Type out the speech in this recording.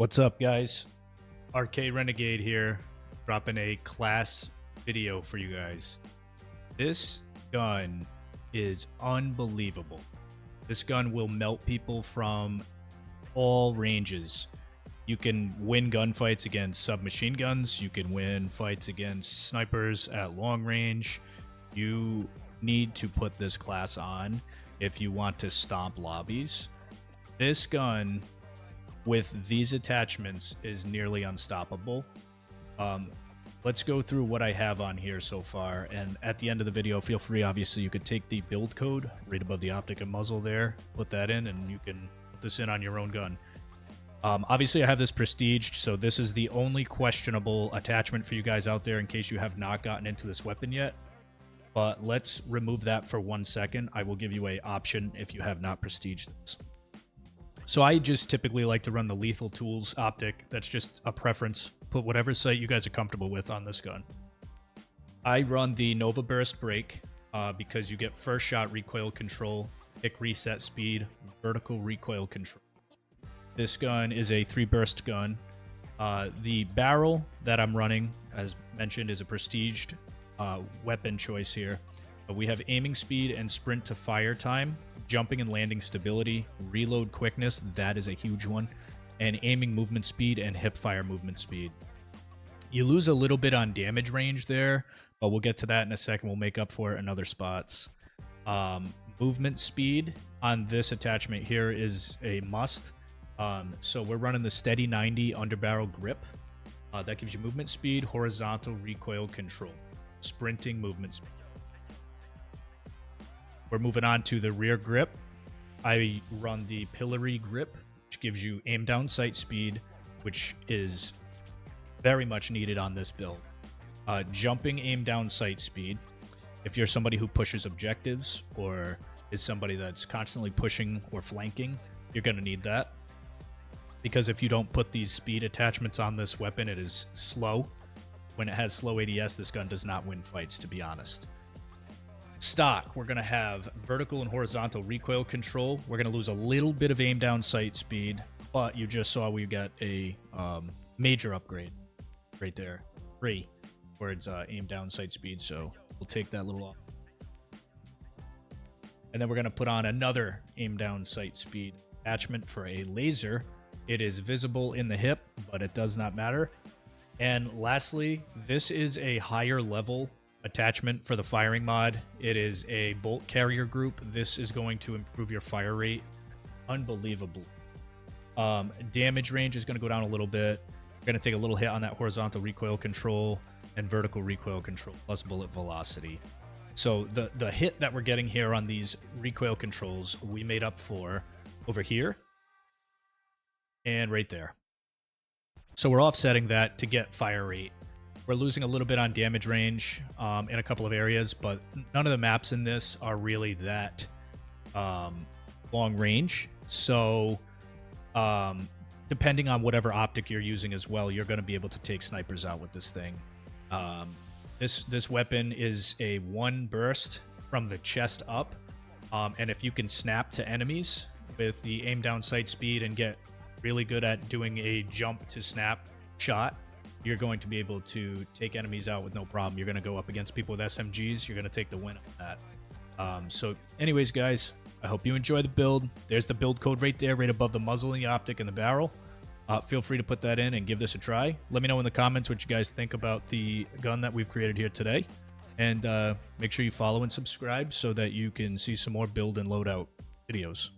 What's up, guys? RK Renegade here, dropping a class video for you guys. This gun is unbelievable. This gun will melt people from all ranges. You can win gunfights against submachine guns. You can win fights against snipers at long range. You need to put this class on if you want to stomp lobbies. This gun with these attachments is nearly unstoppable. Let's go through what I have on here so far, and at the end of the video, feel free, obviously, you could take the build code right above the optic and muzzle there, put that in, and you can put this in on your own gun. Obviously, I have this prestiged, so this is the only questionable attachment for you guys out there in case you have not gotten into this weapon yet. But let's remove that for 1 second. I will give you an option if you have not prestiged this. So I just typically like to run the Lethal Tools optic. That's just a preference. Put whatever sight you guys are comfortable with on this gun. I run the Nova Burst Brake because you get first shot recoil control, kick reset speed, vertical recoil control. This gun is a 3-burst gun. The barrel that I'm running, as mentioned, is a prestiged weapon choice here. We have aiming speed and sprint to fire time, jumping and landing stability, reload quickness, that is a huge one, and aiming movement speed and hip fire movement speed. You lose a little bit on damage range there, but we'll get to that in a second. We'll make up for it in other spots. Movement speed on this attachment here is a must. So we're running the steady 90 underbarrel grip. That gives you movement speed, horizontal recoil control, sprinting movement speed. We're moving on to the rear grip. I run the pillory grip, which gives you aim down sight speed, which is very much needed on this build. Jumping aim down sight speed. If you're somebody who pushes objectives or is somebody that's constantly pushing or flanking, you're going to need that. Because if you don't put these speed attachments on this weapon, it is slow. When it has slow ADS, this gun does not win fights, to be honest. Stock, we're going to have vertical and horizontal recoil control. We're going to lose a little bit of aim down sight speed, but you just saw we got a major upgrade right there. 3 towards aim down sight speed, so we'll take that little off. And then we're going to put on another aim down sight speed attachment for a laser. It is visible in the hip, but it does not matter. And lastly, this is a higher level attachment for the firing mod. It is a bolt carrier group. This is going to improve your fire rate unbelievably. Damage range is going to go down a little bit. We're going to take a little hit on that horizontal recoil control and vertical recoil control plus bullet velocity. So the hit that we're getting here on these recoil controls, we made up for over here and right there. So we're offsetting that to get fire rate. We're losing a little bit on damage range in a couple of areas, but none of the maps in this are really that long range. So depending on whatever optic you're using as well, you're going to be able to take snipers out with this thing. This weapon is a 1 burst from the chest up, and if you can snap to enemies with the aim down sight speed and get really good at doing a jump to snap shot, you're going to be able to take enemies out with no problem. You're going to go up against people with SMGs. You're going to take the win on that. So anyways, guys, I hope you enjoy the build. There's the build code right there, right above the muzzle and the optic and the barrel. Feel free to put that in and give this a try. Let me know in the comments what you guys think about the gun that we've created here today. And make sure you follow and subscribe so that you can see some more build and loadout videos.